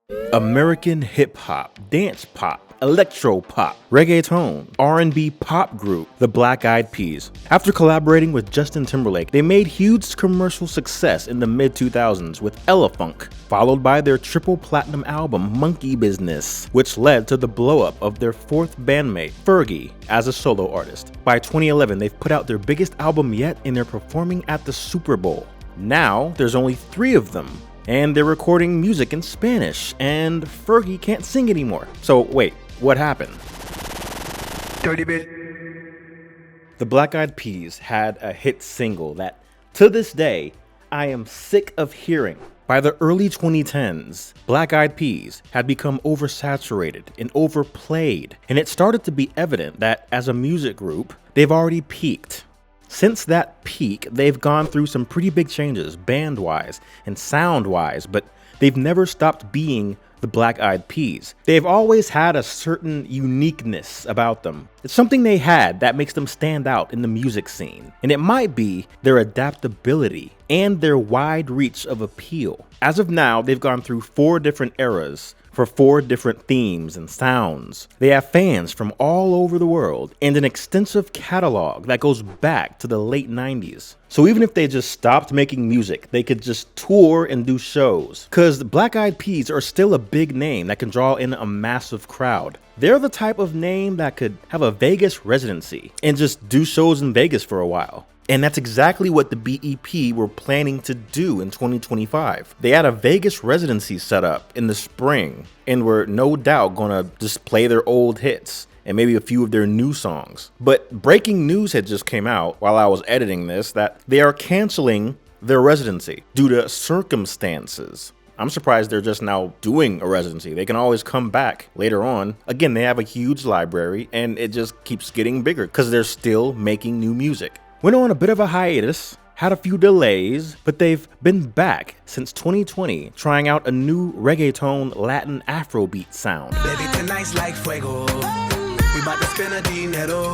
American hip-hop, dance pop, electro-pop, reggaeton, R&B pop group, the Black Eyed Peas. After collaborating with Justin Timberlake, they made huge commercial success in the mid-2000s with Ella Funk, followed by their triple platinum album Monkey Business, which led to the blow-up of their fourth bandmate, Fergie, as a solo artist. By 2011, they've put out their biggest album yet and they're performing at the Super Bowl. Now, there's only 3 of them, and they're recording music in Spanish, and Fergie can't sing anymore. So wait, what happened? Dirty bit. The Black Eyed Peas had a hit single that, to this day, I am sick of hearing. By the early 2010s, Black Eyed Peas had become oversaturated and overplayed, and it started to be evident that as a music group, they've already peaked. Since that peak, they've gone through some pretty big changes, band-wise and sound-wise, but they've never stopped being the Black Eyed Peas. They've always had a certain uniqueness about them. It's something they had that makes them stand out in the music scene, and it might be their adaptability and their wide reach of appeal. As of now, they've gone through 4 different eras for 4 different themes and sounds. They have fans from all over the world and an extensive catalog that goes back to the late 90s. So even if they just stopped making music, they could just tour and do shows. Cause the Black Eyed Peas are still a big name that can draw in a massive crowd. They're the type of name that could have a Vegas residency and just do shows in Vegas for a while. And that's exactly what the BEP were planning to do in 2025. They had a Vegas residency set up in the spring and were no doubt gonna just play their old hits and maybe a few of their new songs. But breaking news had just came out while I was editing this that they are canceling their residency due to circumstances. I'm surprised they're just now doing a residency. They can always come back later on. Again, they have a huge library and it just keeps getting bigger because they're still making new music. Went on a bit of a hiatus, had a few delays, but they've been back since 2020 trying out a new reggaeton Latin Afrobeat sound. Baby, tonight's like fuego. We about to spin a dinero.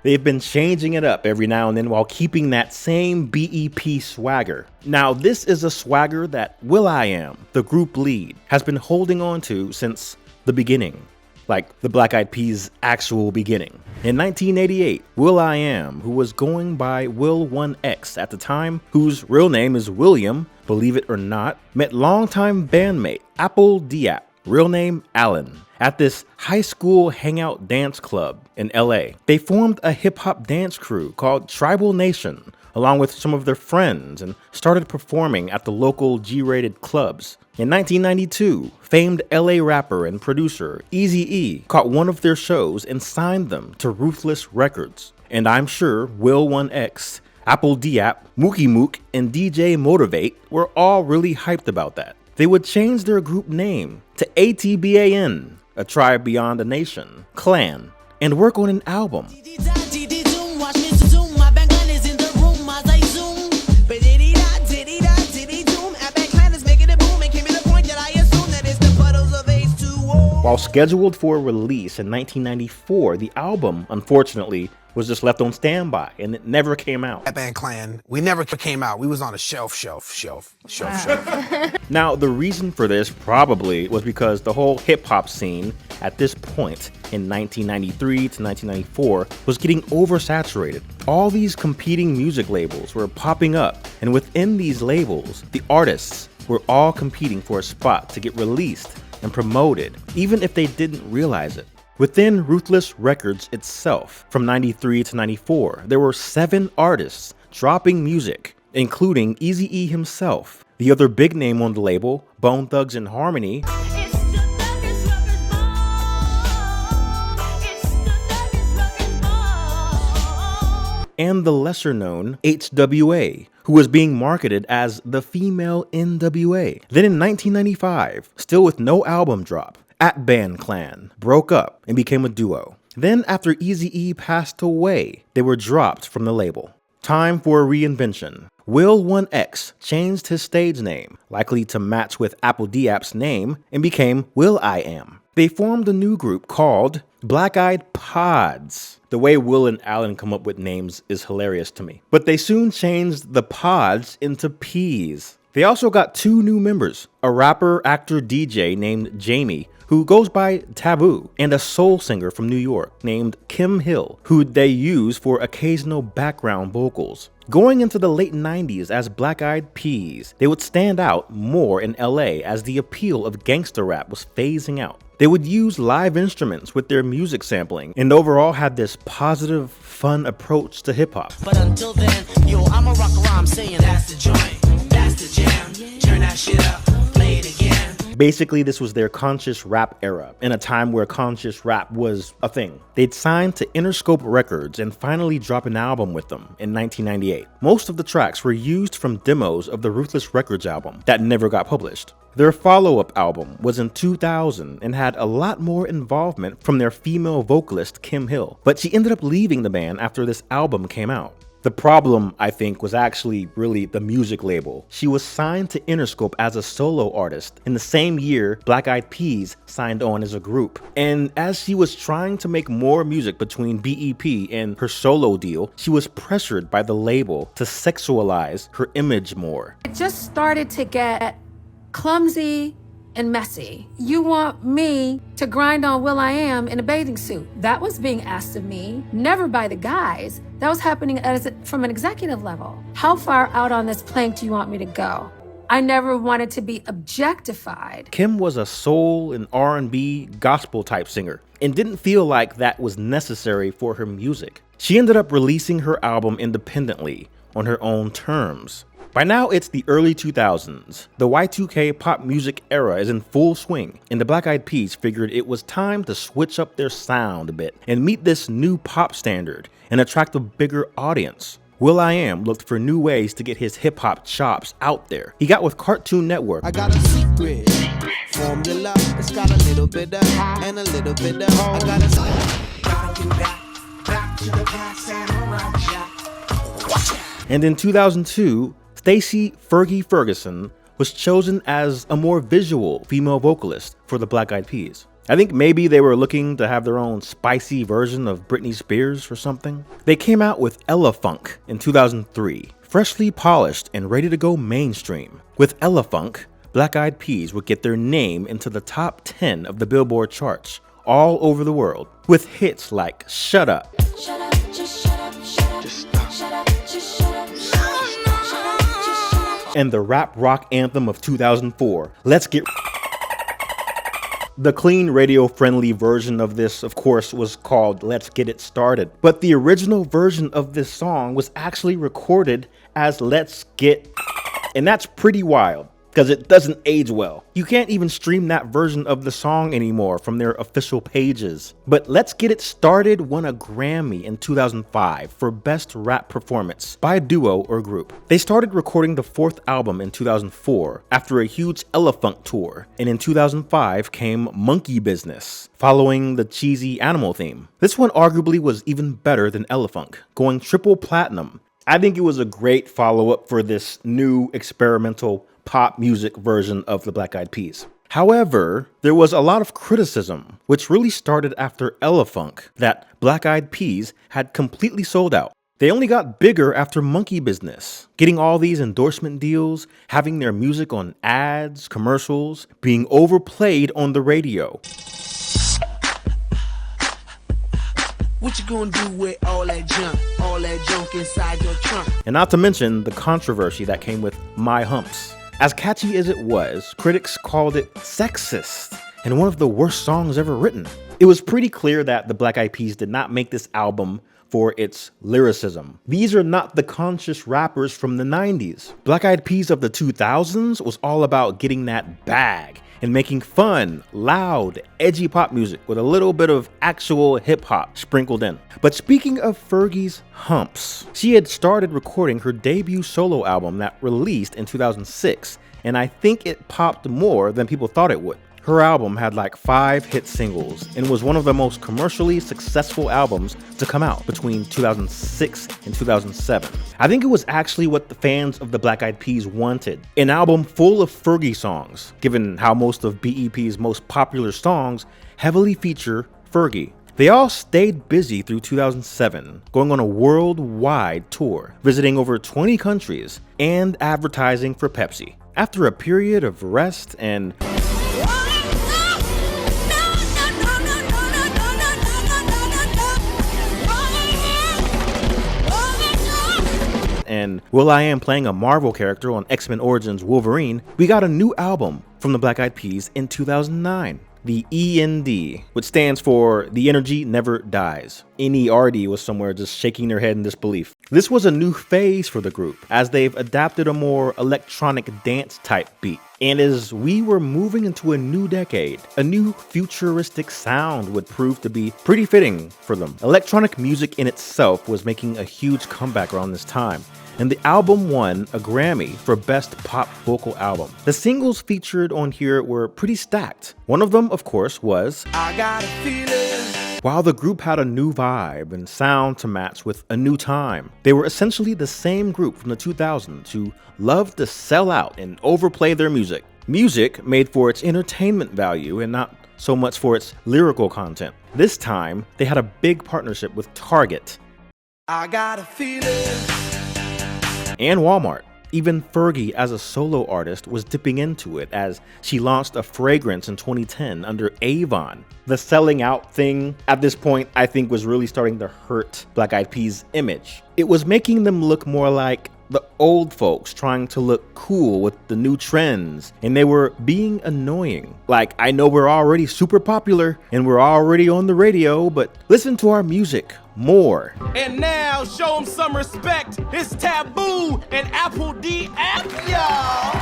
They've been changing it up every now and then while keeping that same BEP swagger. Now, this is a swagger that will.i.am, the group lead, has been holding on to since the beginning. Like the Black Eyed Peas' actual beginning. In 1988, will.i.am, who was going by Will.1X at the time, whose real name is William, believe it or not, met longtime bandmate Apple Diap, real name Alan, at this high school hangout dance club in LA. They formed a hip-hop dance crew called Tribal Nation, along with some of their friends, and started performing at the local G-rated clubs. In 1992, famed LA rapper and producer Eazy-E caught one of their shows and signed them to Ruthless Records. And I'm sure Will.1X, Apple Diap, Mookie Mook, and DJ Motivate were all really hyped about that. They would change their group name to ATBAN, A Tribe Beyond a Nation, Clan, and work on an album. While scheduled for release in 1994, the album, unfortunately, was just left on standby and it never came out. That band Clan, we never came out. We was on a shelf. Now, the reason for this probably was because the whole hip-hop scene at this point in 1993 to 1994 was getting oversaturated. All these competing music labels were popping up, and within these labels, the artists were all competing for a spot to get released and promoted, even if they didn't realize it. Within Ruthless Records itself, from 93 to 94, there were 7 artists dropping music, including Eazy-E himself. The other big name on the label, Bone Thugs and Harmony, and the lesser-known HWA, who was being marketed as the female NWA. Then in 1995, still with no album drop, At-Ban Clan broke up and became a duo. Then after Eazy-E passed away, they were dropped from the label. Time for a reinvention. Will.1X changed his stage name, likely to match with Apple Diap's name, and became will.i.am. They formed a new group called Black Eyed Pods. The way Will and Alan come up with names is hilarious to me. But they soon changed the pods into peas. They also got 2 new members, a rapper, actor, DJ named Jamie, who goes by Taboo, and a soul singer from New York named Kim Hill, who they use for occasional background vocals. Going into the late 90s as Black Eyed Peas, they would stand out more in LA as the appeal of gangsta rap was phasing out. They would use live instruments with their music sampling, and overall had this positive, fun approach to hip-hop. But until then, yo, I'ma rock around saying that's the joint, that's the jam. Turn that shit up, play it again. Basically, this was their conscious rap era, in a time where conscious rap was a thing. They'd signed to Interscope Records and finally dropped an album with them in 1998. Most of the tracks were used from demos of the Ruthless Records album that never got published. Their follow-up album was in 2000 and had a lot more involvement from their female vocalist Kim Hill, but she ended up leaving the band after this album came out. The problem, I think, was actually really the music label. She was signed to Interscope as a solo artist in the same year Black Eyed Peas signed on as a group. And as she was trying to make more music between BEP and her solo deal, she was pressured by the label to sexualize her image more. It just started to get clumsy and messy. You want me to grind on will.i.am in a bathing suit. That was being asked of me, never by the guys. That was happening from an executive level. How far out on this plank do you want me to go? I never wanted to be objectified. Kim was a soul and R&B gospel type singer and didn't feel like that was necessary for her music. She ended up releasing her album independently on her own terms. By now, it's the early 2000s. The Y2K pop music era is in full swing, and the Black Eyed Peas figured it was time to switch up their sound a bit and meet this new pop standard and attract a bigger audience. will.i.am looked for new ways to get his hip-hop chops out there. He got with Cartoon Network. I got a secret formula. It's got a little bit of and a little bit of. I got a Back to the past and around ya. And in 2002, Stacey Fergie Ferguson was chosen as a more visual female vocalist for the Black Eyed Peas. I think maybe they were looking to have their own spicy version of Britney Spears or something. They came out with Ella Funk in 2003, freshly polished and ready to go mainstream. With Ella Funk, Black Eyed Peas would get their name into the top 10 of the Billboard charts all over the world, with hits like Shut Up, Shut up, just shut up, shut up, just stop. Shut up, just shut up, shut up, shut up, just shut up. and the rap rock anthem of 2004, Let's Get. The clean radio-friendly version of this, of course, was called Let's Get It Started. But the original version of this song was actually recorded as Let's Get, and that's pretty wild, because it doesn't age well. You can't even stream that version of the song anymore from their official pages. But Let's Get It Started won a Grammy in 2005 for Best Rap Performance by a duo or group. They started recording the 4th album in 2004 after a huge Ella Funk tour, and in 2005 came Monkey Business, following the cheesy animal theme. This one arguably was even better than Ella Funk, going triple platinum. I think it was a great follow-up for this new experimental pop music version of the Black Eyed Peas. However, there was a lot of criticism, which really started after Ella Funk, that Black Eyed Peas had completely sold out. They only got bigger after Monkey Business, getting all these endorsement deals, having their music on ads, commercials, being overplayed on the radio. What you gonna do with all that junk inside your trunk? And not to mention the controversy that came with My Humps. As catchy as it was, critics called it sexist and one of the worst songs ever written. It was pretty clear that the Black Eyed Peas did not make this album for its lyricism. These are not the conscious rappers from the 90s. Black Eyed Peas of the 2000s was all about getting that bag and making fun, loud, edgy pop music with a little bit of actual hip-hop sprinkled in. But speaking of Fergie's humps, she had started recording her debut solo album that released in 2006, and I think it popped more than people thought it would. Her album had like 5 hit singles and was one of the most commercially successful albums to come out between 2006 and 2007. I think it was actually what the fans of the Black Eyed Peas wanted. An album full of Fergie songs, given how most of BEP's most popular songs heavily feature Fergie. They all stayed busy through 2007, going on a worldwide tour, visiting over 20 countries and advertising for Pepsi. After a period of rest and will.i.am playing a Marvel character on X-Men Origins Wolverine, we got a new album from the Black Eyed Peas in 2009. The E.N.D, which stands for The Energy Never Dies. N.E.R.D was somewhere just shaking their head in disbelief. This was a new phase for the group, as they've adapted a more electronic dance type beat. And as we were moving into a new decade, a new futuristic sound would prove to be pretty fitting for them. Electronic music in itself was making a huge comeback around this time, and the album won a Grammy for Best Pop Vocal Album. The singles featured on here were pretty stacked. One of them, of course, was I got a feeling. While the group had a new vibe and sound to match with a new time, they were essentially the same group from the 2000s who loved to sell out and overplay their music. Music made for its entertainment value and not so much for its lyrical content. This time, they had a big partnership with Target I got a feeling. and Walmart. Even Fergie, as a solo artist, was dipping into it as she launched a fragrance in 2010 under Avon. The selling out thing at this point, I think, was really starting to hurt Black Eyed Peas' image. It was making them look more like the old folks trying to look cool with the new trends, and they were being annoying. Like, I know we're already super popular and we're already on the radio, but listen to our music more. And now, show them some respect. It's Taboo and Apple D app, y'all.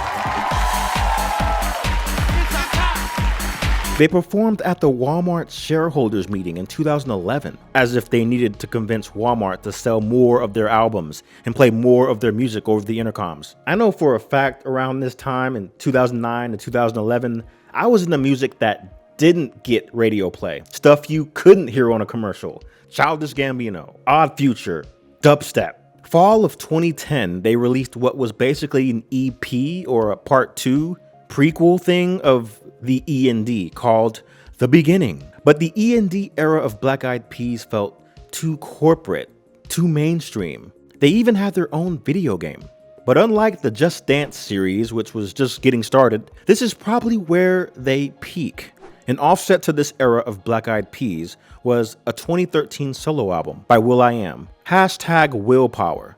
They performed at the Walmart shareholders meeting in 2011, as if they needed to convince Walmart to sell more of their albums and play more of their music over the intercoms. I know for a fact around this time in 2009 to 2011, I was into music that didn't get radio play. Stuff you couldn't hear on a commercial. Childish Gambino, Odd Future, dubstep. Fall of 2010, they released what was basically an EP or a part 2 prequel thing of the E.N.D called The Beginning. But the E.N.D era of Black Eyed Peas felt too corporate, too mainstream. They even had their own video game. But unlike the Just Dance series, which was just getting started, this is probably where they peak. An offset to this era of Black Eyed Peas was a 2013 solo album by will.i.am, #Willpower.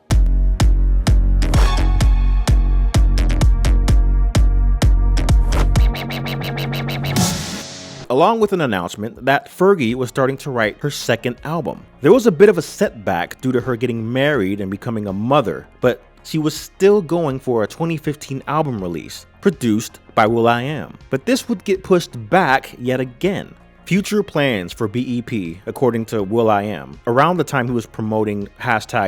Along with an announcement that Fergie was starting to write her second album. There was a bit of a setback due to her getting married and becoming a mother, but she was still going for a 2015 album release, produced by will.i.am. But this would get pushed back yet again. Future plans for BEP, according to will.i.am, around the time he was promoting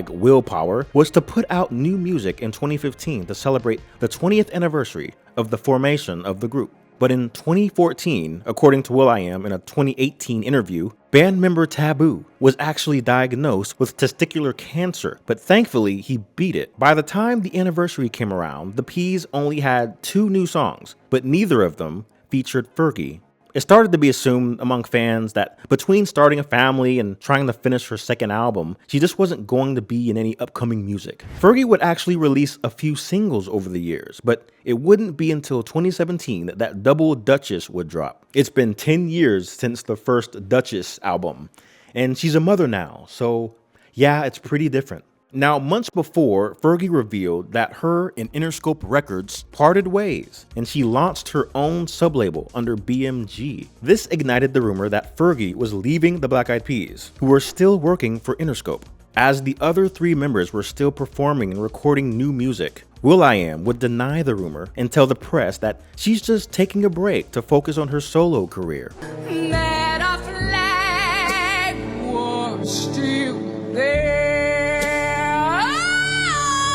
#Willpower, was to put out new music in 2015 to celebrate the 20th anniversary of the formation of the group. But in 2014, according to will.i.am in a 2018 interview, band member Taboo was actually diagnosed with testicular cancer, but thankfully he beat it. By the time the anniversary came around, the Peas only had 2 new songs, but neither of them featured Fergie. It started to be assumed among fans that between starting a family and trying to finish her second album, she just wasn't going to be in any upcoming music. Fergie would actually release a few singles over the years, but it wouldn't be until 2017 that Double Duchess would drop. It's been 10 years since the first Duchess album, and she's a mother now, so yeah, it's pretty different. Now, months before, Fergie revealed that her and Interscope Records parted ways, and she launched her own sublabel under BMG. This ignited the rumor that Fergie was leaving the Black Eyed Peas, who were still working for Interscope. As the other 3 members were still performing and recording new music, will.i.am would deny the rumor and tell the press that she's just taking a break to focus on her solo career. That a flag was still there.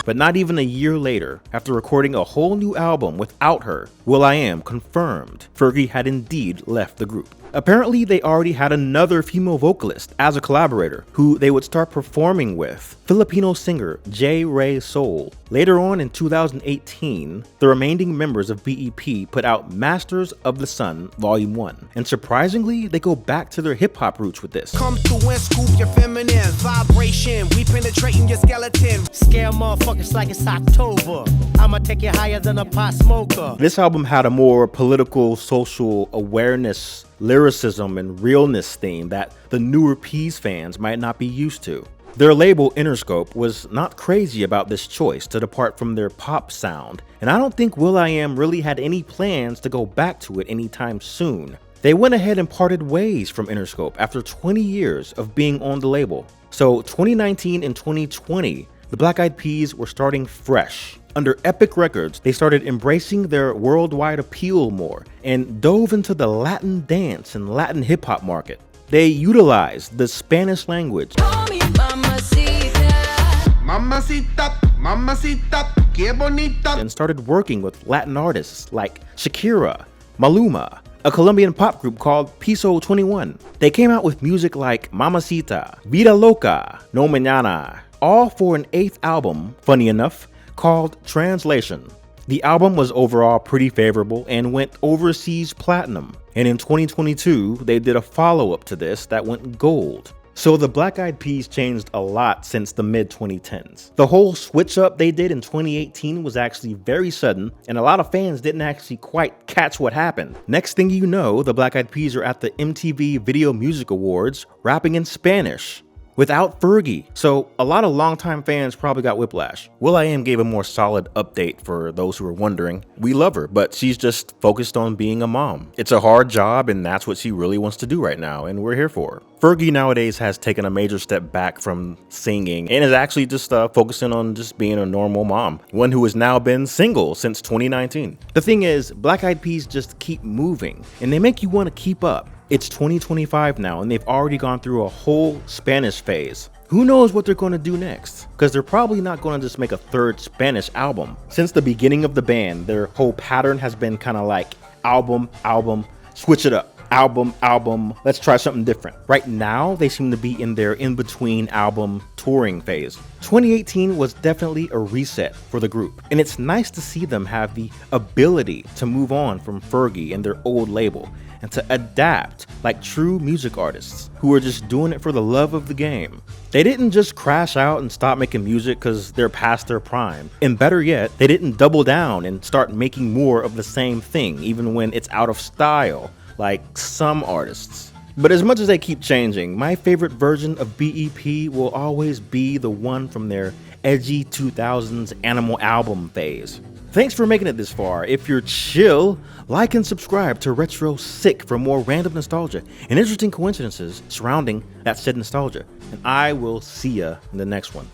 But not even a year later, after recording a whole new album without her, will.i.am confirmed Fergie had indeed left the group. Apparently, they already had another female vocalist as a collaborator, who they would start performing with Filipino singer J. Ray Soul. Later on in 2018, the remaining members of BEP put out Masters of the Sun Volume 1. And surprisingly, they go back to their hip-hop roots with this. Come through and scoop your feminine vibration. We penetrating your skeleton. Scare motherfuckers like it's October. I'ma take you higher than a pot smoker. This album had a more political, social awareness, lyricism, and realness theme that the newer Peas fans might not be used to. Their label, Interscope, was not crazy about this choice to depart from their pop sound, and I don't think will.i.am really had any plans to go back to it anytime soon. They went ahead and parted ways from Interscope after 20 years of being on the label. So 2019 and 2020, the Black Eyed Peas were starting fresh. Under Epic Records, they started embracing their worldwide appeal more and dove into the Latin dance and Latin hip-hop market. They utilized the Spanish language Mamacita, mamacita, que bonita. and started working with Latin artists like Shakira, Maluma, a Colombian pop group called Piso 21. They came out with music like Mamacita, Vida Loca, No Mañana, all for an 8th album, funny enough, called Translation. The album was overall pretty favorable and went overseas platinum. And in 2022, they did a follow-up to this that went gold. So the Black Eyed Peas changed a lot since the mid-2010s. The whole switch up they did in 2018 was actually very sudden, and a lot of fans didn't actually quite catch what happened. Next thing you know, the Black Eyed Peas are at the MTV Video Music Awards rapping in Spanish without Fergie. So a lot of longtime fans probably got whiplash. will.i.am gave a more solid update for those who are wondering. We love her, but she's just focused on being a mom. It's a hard job, and that's what she really wants to do right now, and we're here for her. Fergie nowadays has taken a major step back from singing and is actually just focusing on just being a normal mom, one who has now been single since 2019. The thing is, Black Eyed Peas just keep moving, and they make you want to keep up. It's 2025 now, and they've already gone through a whole Spanish phase. Who knows what they're going to do next? Because they're probably not going to just make a 3rd Spanish album. Since the beginning of the band, their whole pattern has been kind of like album, switch it up. Album, let's try something different. Right now, they seem to be in their in-between album touring phase. 2018 was definitely a reset for the group, and it's nice to see them have the ability to move on from Fergie and their old label and to adapt like true music artists who are just doing it for the love of the game. They didn't just crash out and stop making music because they're past their prime. And better yet, they didn't double down and start making more of the same thing even when it's out of style, like some artists. But as much as they keep changing, my favorite version of BEP will always be the one from their edgy 2000s Animal album phase. Thanks for making it this far. If you're chill, like and subscribe to Retro Sick for more random nostalgia and interesting coincidences surrounding that said nostalgia. And I will see ya in the next one.